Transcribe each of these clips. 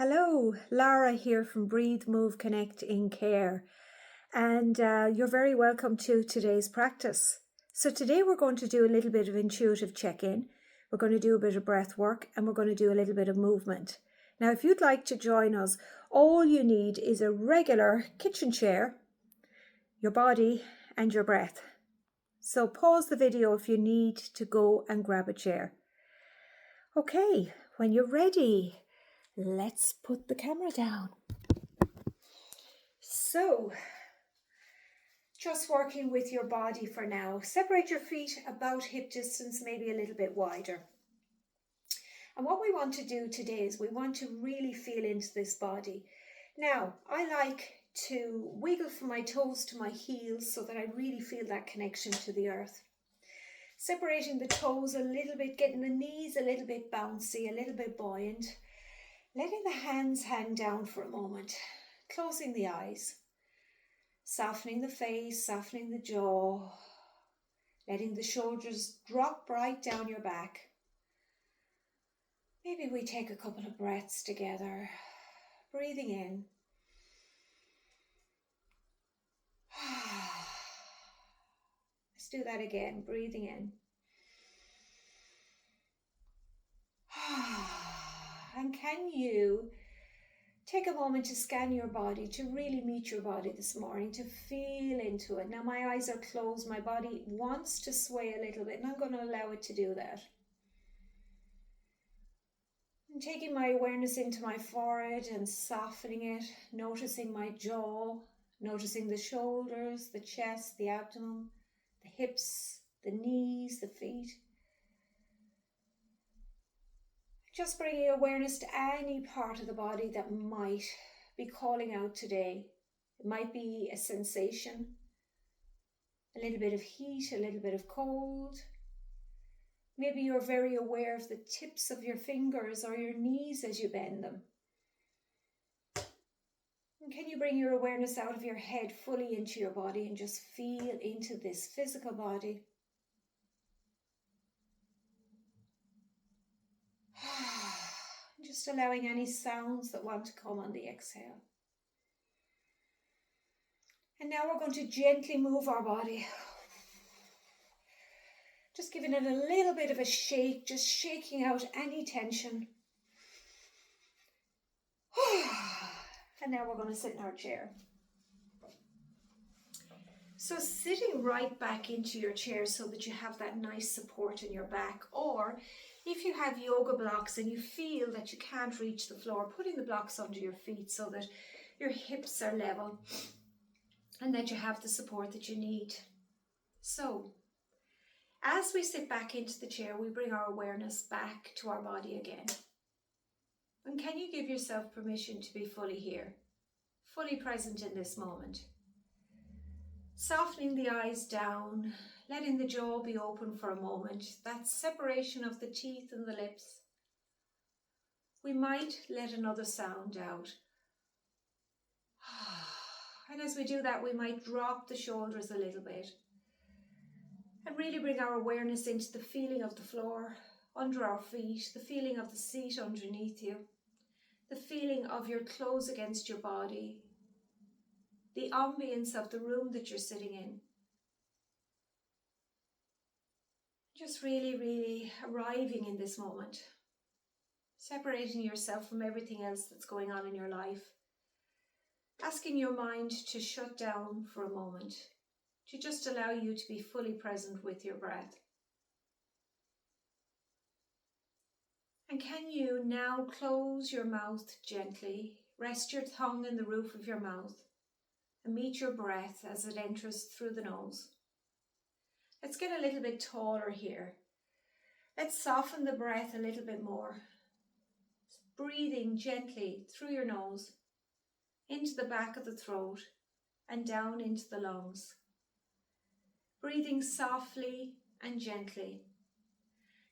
Hello, Lara here from Breathe, Move, Connect in Care. And you're very welcome to today's practice. So today we're going to do a little bit of intuitive check-in. We're going to do a bit of breath work and we're going to do a little bit of movement. Now, if you'd like to join us, all you need is a regular kitchen chair, your body and your breath. So pause the video if you need to go and grab a chair. Okay, when you're ready, let's put the camera down. So, just working with your body for now. Separate your feet about hip distance, maybe a little bit wider. And what we want to do today is we want to really feel into this body. Now, I like to wiggle from my toes to my heels so that I really feel that connection to the earth. Separating the toes a little bit, getting the knees a little bit bouncy, a little bit buoyant. Letting the hands hang down for a moment. Closing the eyes. Softening the face, softening the jaw. Letting the shoulders drop right down your back. Maybe we take a couple of breaths together. Breathing in. Let's do that again. Breathing in. And can you take a moment to scan your body, to really meet your body this morning, to feel into it. Now my eyes are closed, my body wants to sway a little bit, and I'm going to allow it to do that. I'm taking my awareness into my forehead and softening it, noticing my jaw, noticing the shoulders, the chest, the abdomen, the hips, the knees, the feet. Just bringing awareness to any part of the body that might be calling out today. It might be a sensation, a little bit of heat, a little bit of cold. Maybe you're very aware of the tips of your fingers or your knees as you bend them. And can you bring your awareness out of your head fully into your body and just feel into this physical body? Just allowing any sounds that want to come on the exhale. And now we're going to gently move our body. Just giving it a little bit of a shake, just shaking out any tension. And now we're going to sit in our chair. So sitting right back into your chair so that you have that nice support in your back, or if you have yoga blocks and you feel that you can't reach the floor, putting the blocks under your feet so that your hips are level and that you have the support that you need. So, as we sit back into the chair, we bring our awareness back to our body again. And can you give yourself permission to be fully here, fully present in this moment? Softening the eyes down, letting the jaw be open for a moment, that separation of the teeth and the lips. We might let another sound out. And as we do that, we might drop the shoulders a little bit and really bring our awareness into the feeling of the floor under our feet, the feeling of the seat underneath you, the feeling of your clothes against your body, the ambience of the room that you're sitting in. Just really, really arriving in this moment, separating yourself from everything else that's going on in your life, asking your mind to shut down for a moment, to just allow you to be fully present with your breath. And can you now close your mouth gently, rest your tongue in the roof of your mouth, and meet your breath as it enters through the nose. Let's get a little bit taller here. Let's soften the breath a little bit more. Breathing gently through your nose, into the back of the throat, and down into the lungs. Breathing softly and gently.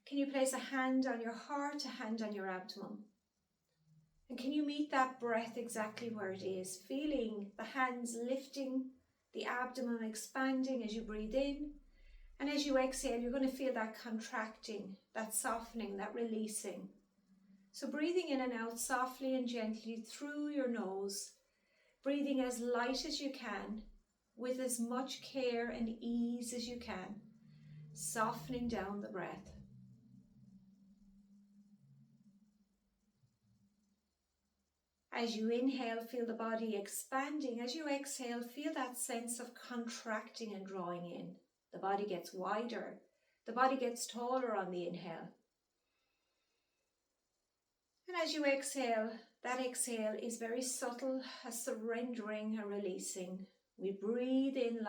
Can you place a hand on your heart, a hand on your abdomen? And can you meet that breath exactly where it is? Feeling the hands lifting, the abdomen expanding as you breathe in. And as you exhale, you're going to feel that contracting, that softening, that releasing. So breathing in and out softly and gently through your nose, breathing as light as you can, with as much care and ease as you can, softening down the breath. As you inhale, feel the body expanding. As you exhale, feel that sense of contracting and drawing in. The body gets wider. The body gets taller on the inhale. And as you exhale, that exhale is very subtle, a surrendering, a releasing. We breathe in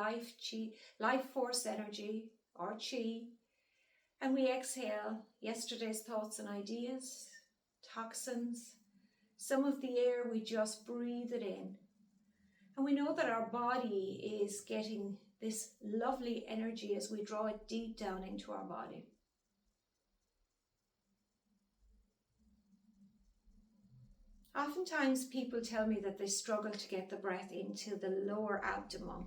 life force energy, or chi, and we exhale yesterday's thoughts and ideas, toxins. Some of the air, we just breathe it in. And we know that our body is getting this lovely energy as we draw it deep down into our body. Oftentimes people tell me that they struggle to get the breath into the lower abdomen.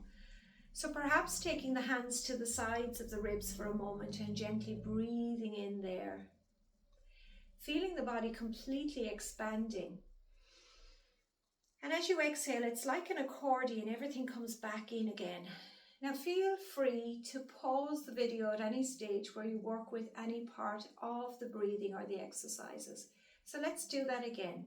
So perhaps taking the hands to the sides of the ribs for a moment and gently breathing in there. Feeling the body completely expanding. And as you exhale, it's like an accordion, everything comes back in again. Now feel free to pause the video at any stage where you work with any part of the breathing or the exercises. So let's do that again.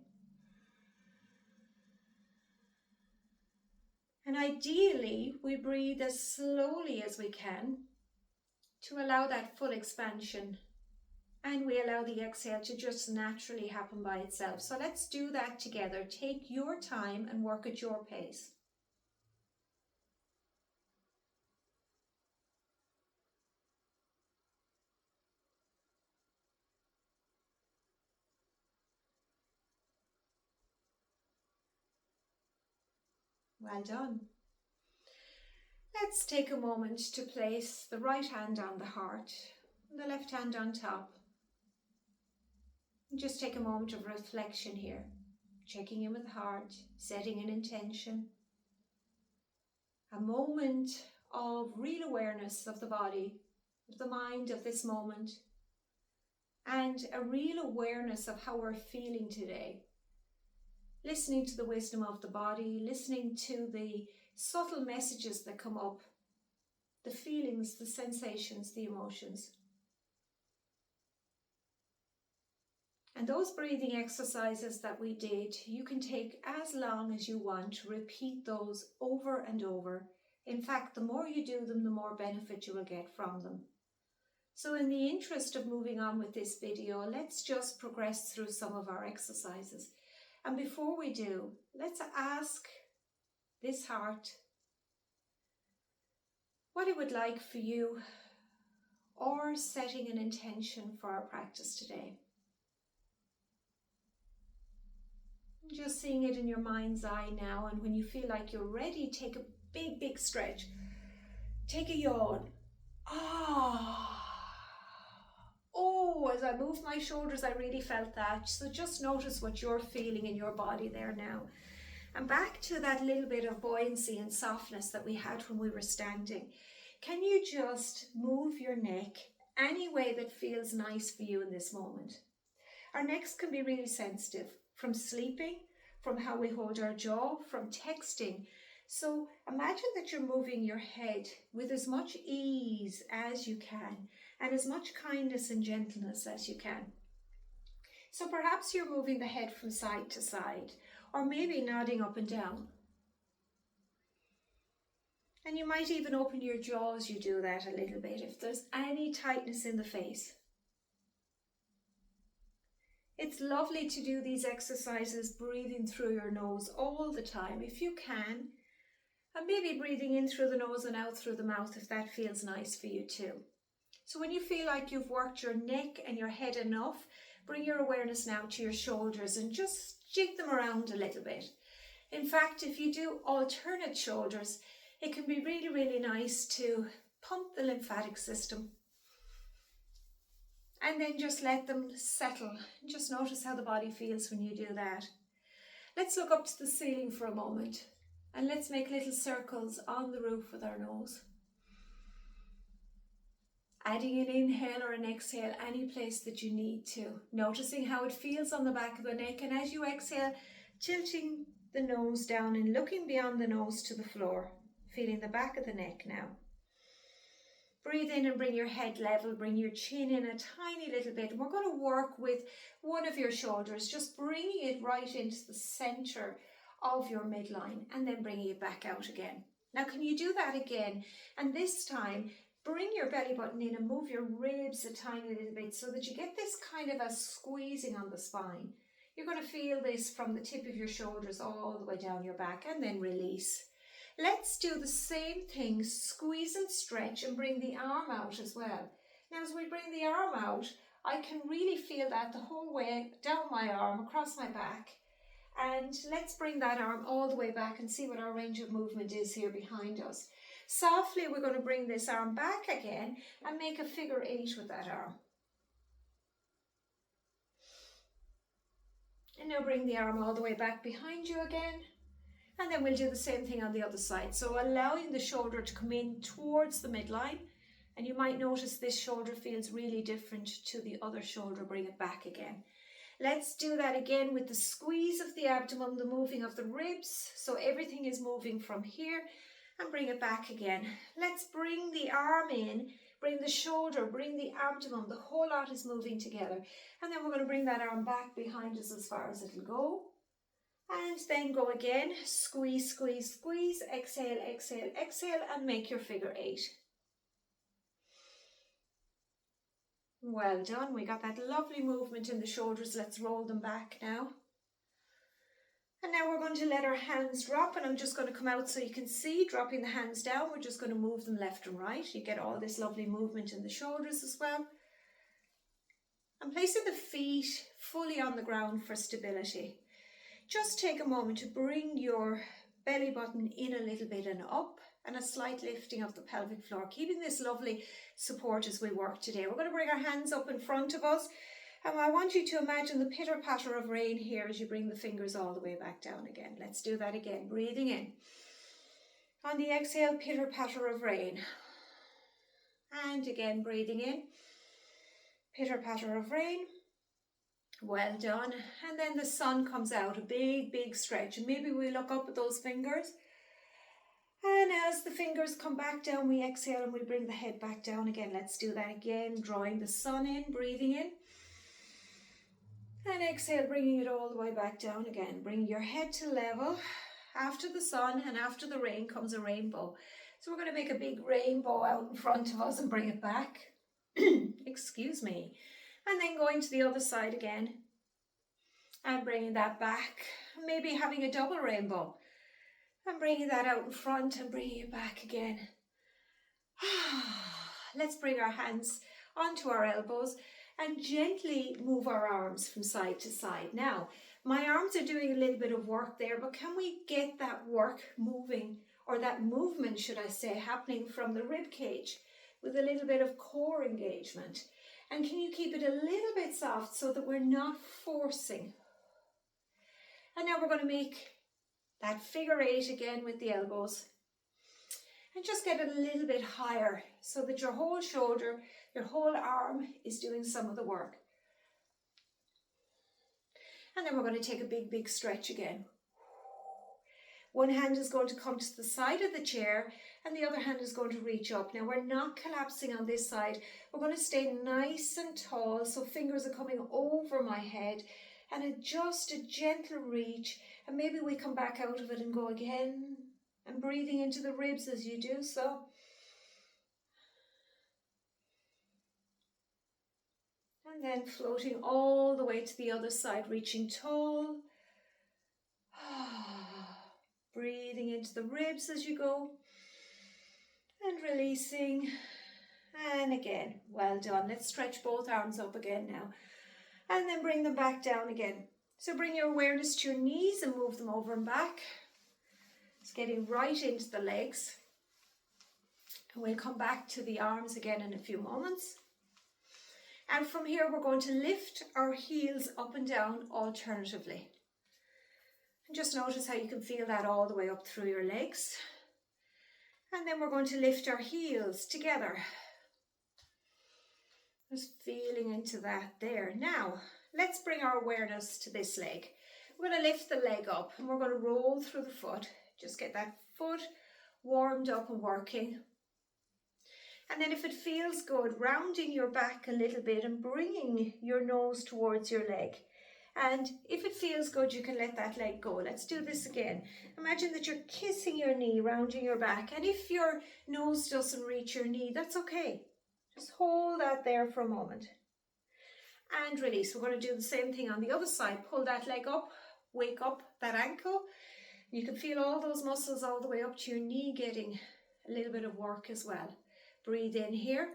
And ideally, we breathe as slowly as we can to allow that full expansion. And we allow the exhale to just naturally happen by itself. So let's do that together. Take your time and work at your pace. Well done. Let's take a moment to place the right hand on the heart, and the left hand on top. And just take a moment of reflection here, checking in with the heart, setting an intention. A moment of real awareness of the body, of the mind, of this moment, and a real awareness of how we're feeling today. Listening to the wisdom of the body, listening to the subtle messages that come up, the feelings, the sensations, the emotions. And those breathing exercises that we did, you can take as long as you want. Repeat those over and over. In fact, the more you do them, the more benefit you will get from them. So in the interest of moving on with this video, let's just progress through some of our exercises. And before we do, let's ask this heart what it would like for you, or setting an intention for our practice today. Just seeing it in your mind's eye now, and when you feel like you're ready, take a big stretch. Take a yawn. Oh, as I moved my shoulders, I really felt that. So just notice what you're feeling in your body there now. And back to that little bit of buoyancy and softness that we had when we were standing. Can you just move your neck any way that feels nice for you in this moment? Our necks can be really sensitive from sleeping, from how we hold our jaw, from texting. So imagine that you're moving your head with as much ease as you can and as much kindness and gentleness as you can. So perhaps you're moving the head from side to side, or maybe nodding up and down. And you might even open your jaw as you do that a little bit if there's any tightness in the face. It's lovely to do these exercises breathing through your nose all the time if you can, and maybe breathing in through the nose and out through the mouth if that feels nice for you too. So when you feel like you've worked your neck and your head enough, bring your awareness now to your shoulders and just jig them around a little bit. In fact, if you do alternate shoulders, it can be really nice to pump the lymphatic system. And then just let them settle. Just notice how the body feels when you do that. Let's look up to the ceiling for a moment. And let's make little circles on the roof with our nose. Adding an inhale or an exhale any place that you need to. Noticing how it feels on the back of the neck, and as you exhale, tilting the nose down and looking beyond the nose to the floor. Feeling the back of the neck now. Breathe in and bring your head level, bring your chin in a tiny little bit. And we're going to work with one of your shoulders, just bringing it right into the center of your midline and then bringing it back out again. Now, can you do that again? And this time, bring your belly button in and move your ribs a tiny little bit so that you get this kind of a squeezing on the spine. You're going to feel this from the tip of your shoulders all the way down your back, and then release. Let's do the same thing, squeeze and stretch, and bring the arm out as well. Now, as we bring the arm out, I can really feel that the whole way down my arm, across my back. And let's bring that arm all the way back and see what our range of movement is here behind us. Softly, we're going to bring this arm back again and make a figure 8 with that arm. And now bring the arm all the way back behind you again. And then we'll do the same thing on the other side. So allowing the shoulder to come in towards the midline. And you might notice this shoulder feels really different to the other shoulder. Bring it back again. Let's do that again with the squeeze of the abdomen, the moving of the ribs. So everything is moving from here, and bring it back again. Let's bring the arm in, bring the shoulder, bring the abdomen. The whole lot is moving together. And then we're going to bring that arm back behind us as far as it'll go. And then go again, squeeze, squeeze, squeeze, exhale, exhale, exhale, and make your figure 8. Well done, we got that lovely movement in the shoulders. Let's roll them back now. And now we're going to let our hands drop, and I'm just going to come out so you can see, dropping the hands down. We're just going to move them left and right. You get all this lovely movement in the shoulders as well. And placing the feet fully on the ground for stability. Just take a moment to bring your belly button in a little bit and up, and a slight lifting of the pelvic floor, keeping this lovely support as we work today. We're going to bring our hands up in front of us, and I want you to imagine the pitter-patter of rain here as you bring the fingers all the way back down again. Let's do that again, breathing in. On the exhale, pitter-patter of rain. And again, breathing in, pitter-patter of rain. Well done. And then the sun comes out, a big, big stretch. And maybe we look up at those fingers. And as the fingers come back down, we exhale and we bring the head back down again. Let's do that again, drawing the sun in, breathing in. And exhale, bringing it all the way back down again. Bring your head to level. After the sun and after the rain comes a rainbow. So we're going to make a big rainbow out in front of us and bring it back. Excuse me. And then going to the other side again. And bringing that back. Maybe having a double rainbow. And bringing that out in front and bringing it back again. Let's bring our hands onto our elbows and gently move our arms from side to side. Now, my arms are doing a little bit of work there, but can we get that work moving, or that movement, should I say, happening from the rib cage with a little bit of core engagement? And can you keep it a little bit soft so that we're not forcing? And now we're going to make that figure 8 again with the elbows. And just get it a little bit higher so that your whole shoulder, your whole arm is doing some of the work. And then we're going to take a big, big stretch again. One hand is going to come to the side of the chair and the other hand is going to reach up. Now we're not collapsing on this side. We're going to stay nice and tall, so fingers are coming over my head, and just a gentle reach, and maybe we come back out of it and go again, and breathing into the ribs as you do so. And then floating all the way to the other side, reaching tall. Breathing into the ribs as you go. And releasing. And again, well done. Let's stretch both arms up again now. And then bring them back down again. So bring your awareness to your knees and move them over and back. It's getting right into the legs. And we'll come back to the arms again in a few moments. And from here we're going to lift our heels up and down alternatively. And just notice how you can feel that all the way up through your legs. And then we're going to lift our heels together. Just feeling into that there. Now, let's bring our awareness to this leg. We're going to lift the leg up and we're going to roll through the foot. Just get that foot warmed up and working. And then if it feels good, rounding your back a little bit and bringing your nose towards your leg. And if it feels good, you can let that leg go. Let's do this again. Imagine that you're kissing your knee, rounding your back. And if your nose doesn't reach your knee, that's okay. Just hold that there for a moment. And release. We're going to do the same thing on the other side. Pull that leg up, wake up that ankle. You can feel all those muscles all the way up to your knee getting a little bit of work as well. Breathe in here.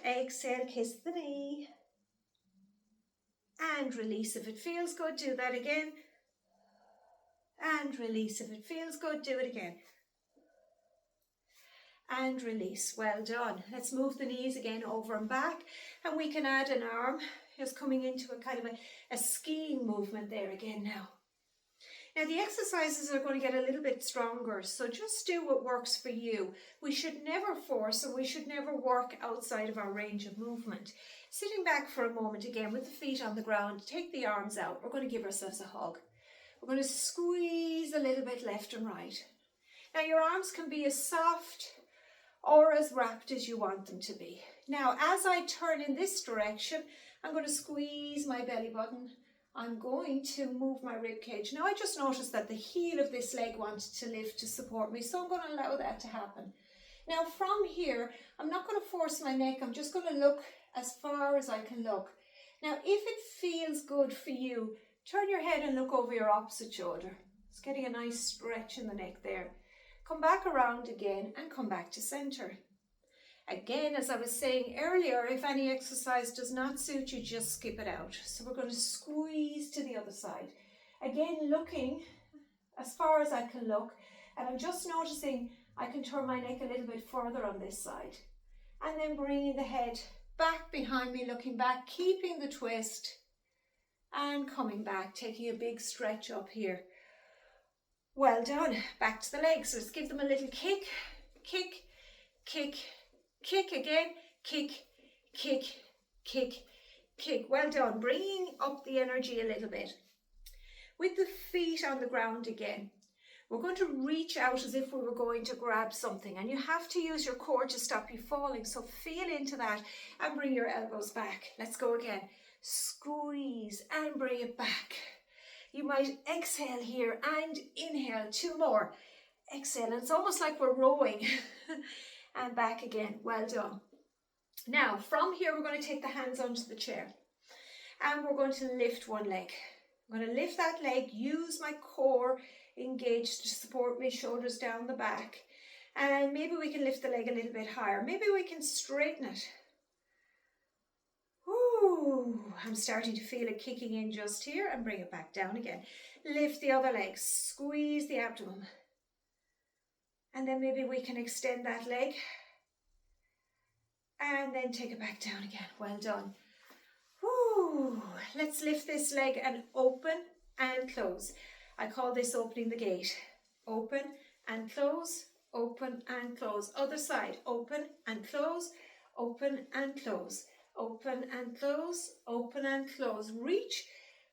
Exhale, kiss the knee. And release. If it feels good, do that again. And release. If it feels good, do it again. And release. Well done. Let's move the knees again over and back. And we can add an arm. Just coming into a kind of a skiing movement there again now. Now the exercises are going to get a little bit stronger, so just do what works for you. We should never force and we should never work outside of our range of movement. Sitting back for a moment again with the feet on the ground, take the arms out. We're going to give ourselves a hug. We're going to squeeze a little bit left and right. Now your arms can be as soft or as wrapped as you want them to be. Now as I turn in this direction, I'm going to squeeze my belly button. I'm going to move my rib cage. Now I just noticed that the heel of this leg wanted to lift to support me, so I'm going to allow that to happen. Now from here, I'm not going to force my neck. I'm just going to look as far as I can look. Now if it feels good for you, turn your head and look over your opposite shoulder. It's getting a nice stretch in the neck there. Come back around again and come back to center. Again, as I was saying earlier, if any exercise does not suit you, just skip it out. So we're going to squeeze to the other side. Again, looking as far as I can look. And I'm just noticing I can turn my neck a little bit further on this side. And then bringing the head back behind me, looking back, keeping the twist. And coming back, taking a big stretch up here. Well done. Back to the legs. Let's give them a little kick, kick, kick, kick again, kick, kick, kick, kick. Well done. Bringing up the energy a little bit. With the feet on the ground again, we're going to reach out as if we were going to grab something, and you have to use your core to stop you falling. So feel into that and bring your elbows back. Let's go again. Squeeze and bring it back. You might exhale here and inhale. 2 more. Exhale. And it's almost like we're rowing. And back again. Well done. Now from here we're going to take the hands onto the chair and we're going to lift one leg. I'm going to lift that leg, use my core engaged to support my shoulders down the back, and maybe we can lift the leg a little bit higher. Maybe we can straighten it. Ooh, I'm starting to feel it kicking in just here, and bring it back down again. Lift the other leg, squeeze the abdomen. And then maybe we can extend that leg and then take it back down again. Well done. Woo. Let's lift this leg and open and close. I call this opening the gate. Open and close, open and close. Other side, open and close, open and close, open and close, open and close. Reach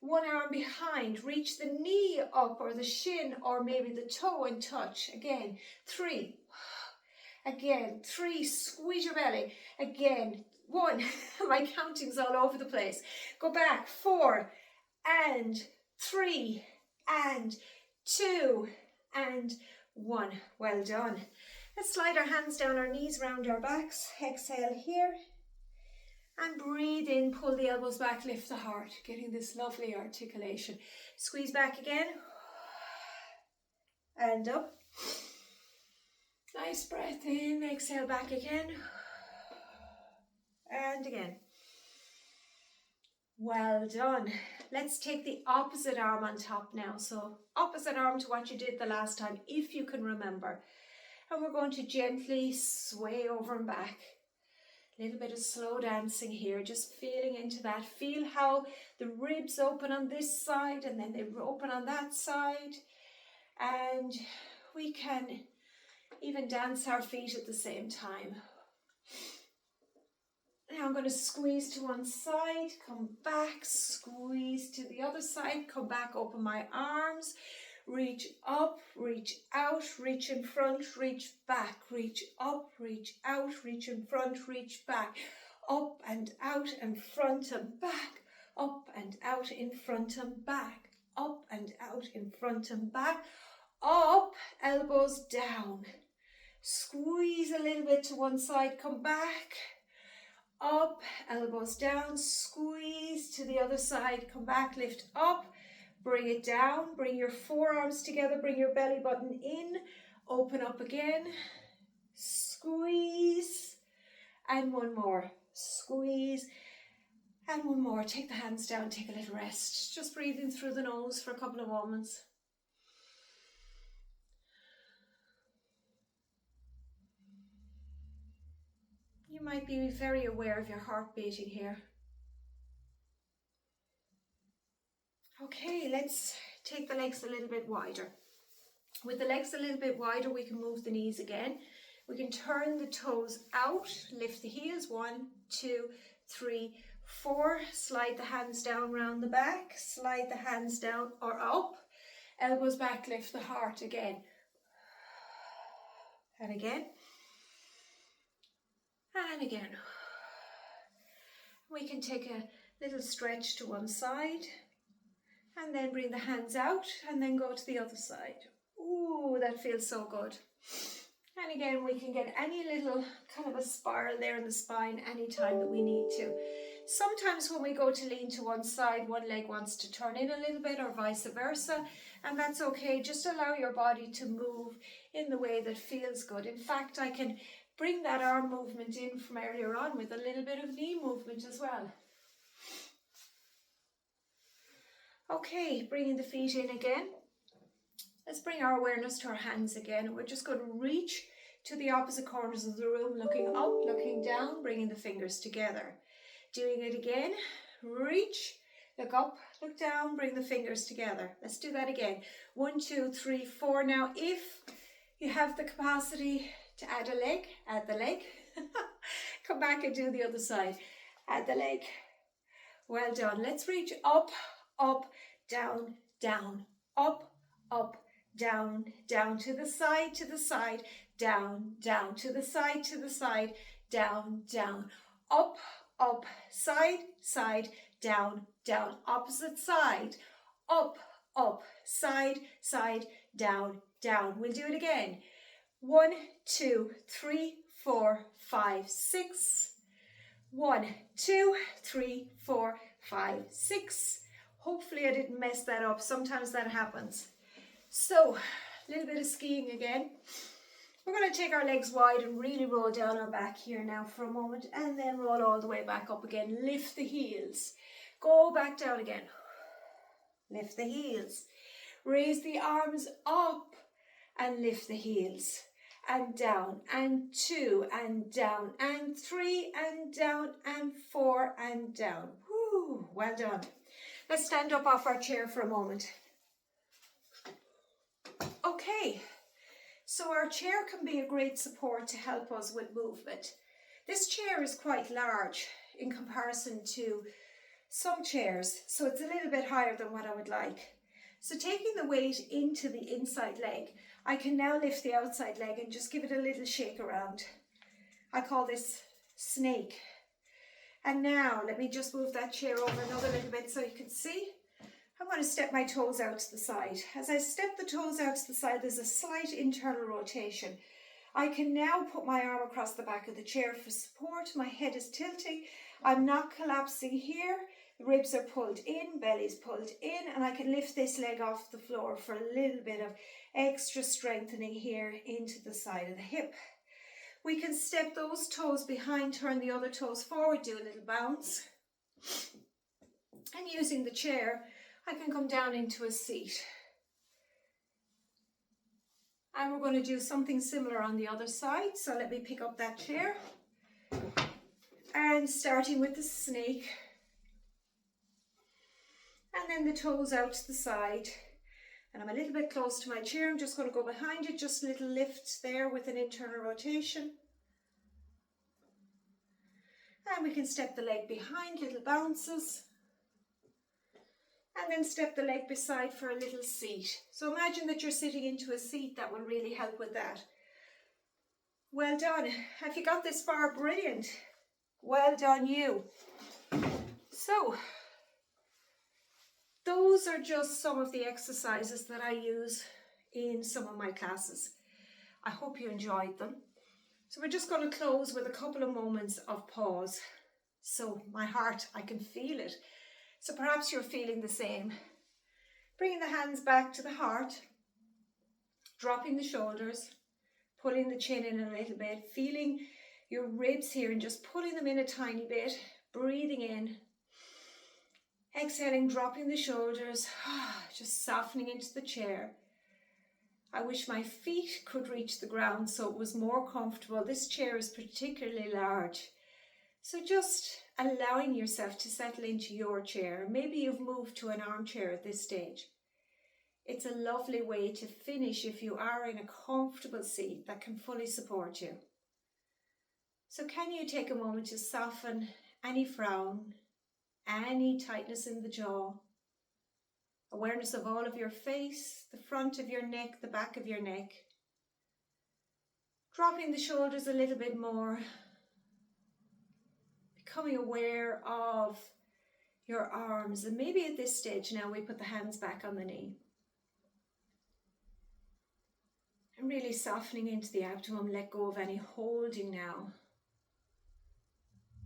one arm behind, reach the knee up or the shin or maybe the toe and touch. Again, 3. Again, 3, squeeze your belly. Again, 1, my counting's all over the place. Go back, 4 and 3 and 2 and 1. Well done. Let's slide our hands down our knees, round our backs. Exhale here. And breathe in, pull the elbows back, lift the heart, getting this lovely articulation. Squeeze back again. And up. Nice breath in, exhale back again. And again. Well done. Let's take the opposite arm on top now. So opposite arm to what you did the last time, if you can remember. And we're going to gently sway over and back. A little bit of slow dancing here, just feeling into that. Feel how the ribs open on this side and then they open on that side. And we can even dance our feet at the same time. Now I'm going to squeeze to one side, come back, squeeze to the other side, come back, open my arms, reach up, reach out, reach in front, reach back, reach up, reach out, reach in front, reach back, up and out and front and back, up and out in front and back, up and out in front and back, up, elbows down, squeeze a little bit to one side, come back, up, elbows down, squeeze to the other side, come back, lift up, bring it down, bring your forearms together, bring your belly button in, open up again, squeeze, and one more, squeeze, and one more. Take the hands down, take a little rest, just breathing through the nose for a couple of moments. You might be very aware of your heart beating here. Okay, let's take the legs a little bit wider. With the legs a little bit wider, we can move the knees again. We can turn the toes out, lift the heels, 1, 2, 3, 4. Slide the hands down round the back, slide the hands down or up. Elbows back, lift the heart again. And again. And again. We can take a little stretch to one side and then bring the hands out and then go to the other side. Ooh, that feels so good. And again, we can get any little kind of a spiral there in the spine anytime that we need to. Sometimes when we go to lean to one side, one leg wants to turn in a little bit or vice versa, and that's okay. Just allow your body to move in the way that feels good. In fact, I can bring that arm movement in from earlier on with a little bit of knee movement as well. Okay, bringing the feet in again. Let's bring our awareness to our hands again, and we're just going to reach to the opposite corners of the room, looking up, looking down, bringing the fingers together. Doing it again, reach, look up, look down, bring the fingers together. Let's do that again. 1, 2, 3, 4. Now, if you have the capacity to add a leg, add the leg. Come back and do the other side. Add the leg. Well done. Let's reach up, up, down, down, up, up, down, down, to the side, down, down, to the side, down, down, up, up, side, side, down, down, opposite side, up, up, side, side, down, down. We'll do it again. 1, 2, 3, 4, 5, 6. 1, 2, 3, 4, 5, 6. Hopefully I didn't mess that up. Sometimes that happens. So, a little bit of skiing again. We're going to take our legs wide and really roll down our back here now for a moment, and then roll all the way back up again. Lift the heels. Go back down again. Lift the heels. Raise the arms up and lift the heels. And down, and 2, and down, and 3, and down, and 4, and down. Woo, well done. Let's stand up off our chair for a moment. Okay, so our chair can be a great support to help us with movement. This chair is quite large in comparison to some chairs, so it's a little bit higher than what I would like. So taking the weight into the inside leg, I can now lift the outside leg and just give it a little shake around. I call this snake. And now let me just move that chair over another little bit so you can see. I'm going to step my toes out to the side. As I step the toes out to the side, there's a slight internal rotation. I can now put my arm across the back of the chair for support. My head is tilting. I'm not collapsing here. The ribs are pulled in, belly's pulled in, and I can lift this leg off the floor for a little bit of extra strengthening here into the side of the hip. We can step those toes behind, turn the other toes forward, do a little bounce. And using the chair, I can come down into a seat. And we're going to do something similar on the other side. So let me pick up that chair. And starting with the snake. And then the toes out to the side. And I'm a little bit close to my chair. I'm just going to go behind it, just a little lift there with an internal rotation. And we can step the leg behind, little bounces. And then step the leg beside for a little seat. So imagine that you're sitting into a seat. That will really help with that. Well done. Have you got this far? Brilliant. Well done you. So, those are just some of the exercises that I use in some of my classes. I hope you enjoyed them. So we're just going to close with a couple of moments of pause. So my heart, I can feel it. So perhaps you're feeling the same. Bringing the hands back to the heart, dropping the shoulders, pulling the chin in a little bit, feeling your ribs here and just pulling them in a tiny bit, breathing in, exhaling, dropping the shoulders, just softening into the chair. I wish my feet could reach the ground so it was more comfortable. This chair is particularly large. So just allowing yourself to settle into your chair. Maybe you've moved to an armchair at this stage. It's a lovely way to finish if you are in a comfortable seat that can fully support you. So can you take a moment to soften any frown, any tightness in the jaw, awareness of all of your face, the front of your neck, the back of your neck, dropping the shoulders a little bit more, becoming aware of your arms, and maybe at this stage now we put the hands back on the knee. And really softening into the abdomen, let go of any holding now.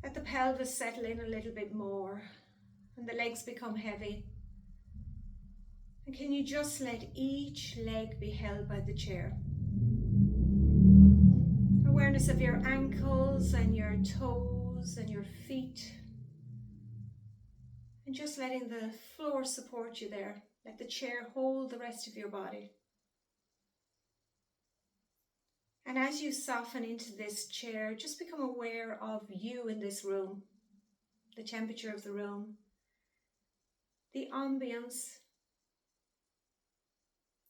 Let the pelvis settle in a little bit more and the legs become heavy. And can you just let each leg be held by the chair? Awareness of your ankles and your toes and your feet. And just letting the floor support you there. Let the chair hold the rest of your body. And as you soften into this chair, just become aware of you in this room, the temperature of the room, the ambience,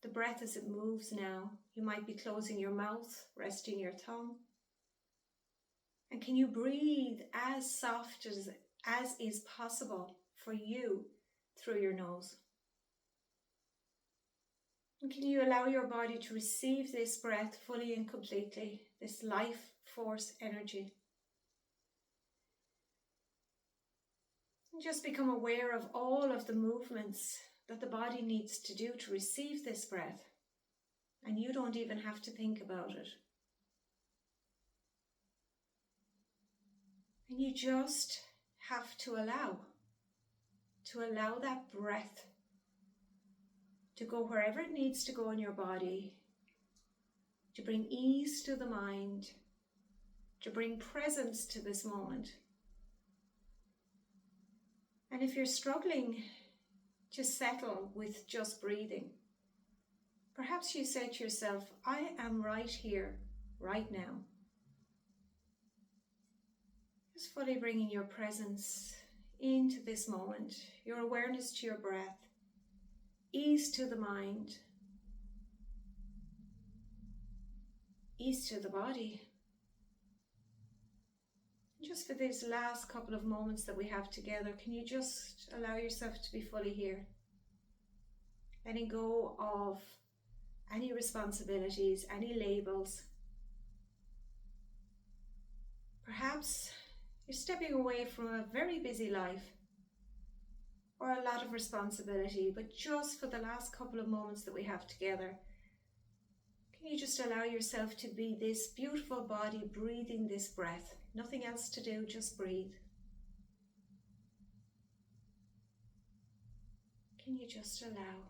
the breath as it moves now. You might be closing your mouth, resting your tongue. And can you breathe as soft as is possible for you through your nose? And can you allow your body to receive this breath fully and completely, this life force energy? And just become aware of all of the movements that the body needs to do to receive this breath. And you don't even have to think about it. And you just have to allow that breath to go wherever it needs to go in your body, to bring ease to the mind, to bring presence to this moment. And if you're struggling to settle with just breathing, perhaps you say to yourself, I am right here, right now. Just fully bringing your presence into this moment, your awareness to your breath, ease to the mind, ease to the body. Just for these last couple of moments that we have together, can you just allow yourself to be fully here? Letting go of any responsibilities, any labels. Perhaps you're stepping away from a very busy life or a lot of responsibility, but just for the last couple of moments that we have together, can you just allow yourself to be this beautiful body breathing this breath? Nothing else to do, just breathe. Can you just allow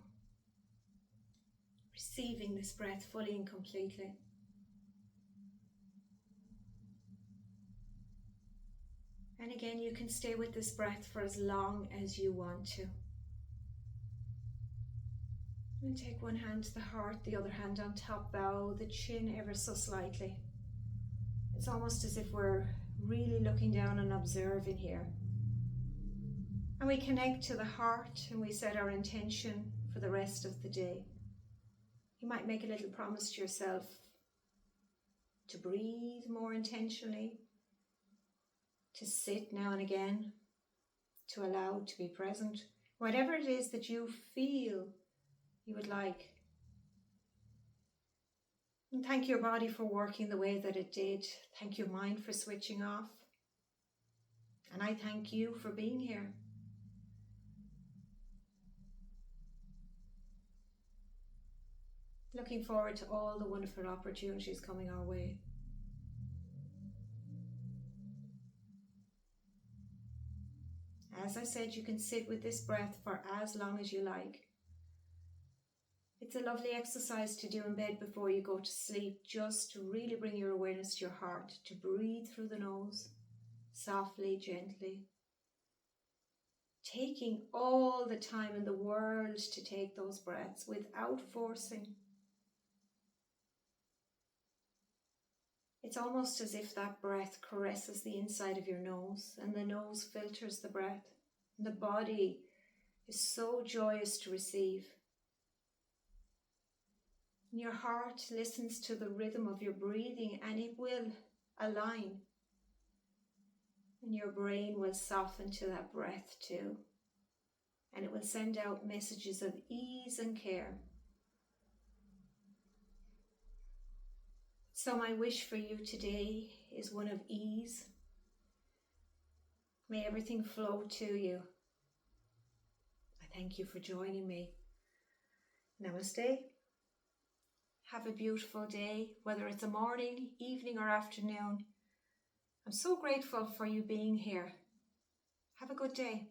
receiving this breath fully and completely? And again, you can stay with this breath for as long as you want to. And take one hand to the heart, the other hand on top, bow the chin ever so slightly. It's almost as if we're really looking down and observing here. And we connect to the heart and we set our intention for the rest of the day. You might make a little promise to yourself to breathe more intentionally, to sit now and again, to allow to be present, whatever it is that you feel you would like. And thank your body for working the way that it did. Thank your mind for switching off. And I thank you for being here. Looking forward to all the wonderful opportunities coming our way. As I said, you can sit with this breath for as long as you like. It's a lovely exercise to do in bed before you go to sleep, just to really bring your awareness to your heart, to breathe through the nose, softly, gently. Taking all the time in the world to take those breaths without forcing. It's almost as if that breath caresses the inside of your nose and the nose filters the breath. And the body is so joyous to receive. And your heart listens to the rhythm of your breathing and it will align. And your brain will soften to that breath too. And it will send out messages of ease and care. So my wish for you today is one of ease. May everything flow to you. I thank you for joining me. Namaste. Have a beautiful day, whether it's a morning, evening or afternoon. I'm so grateful for you being here. Have a good day.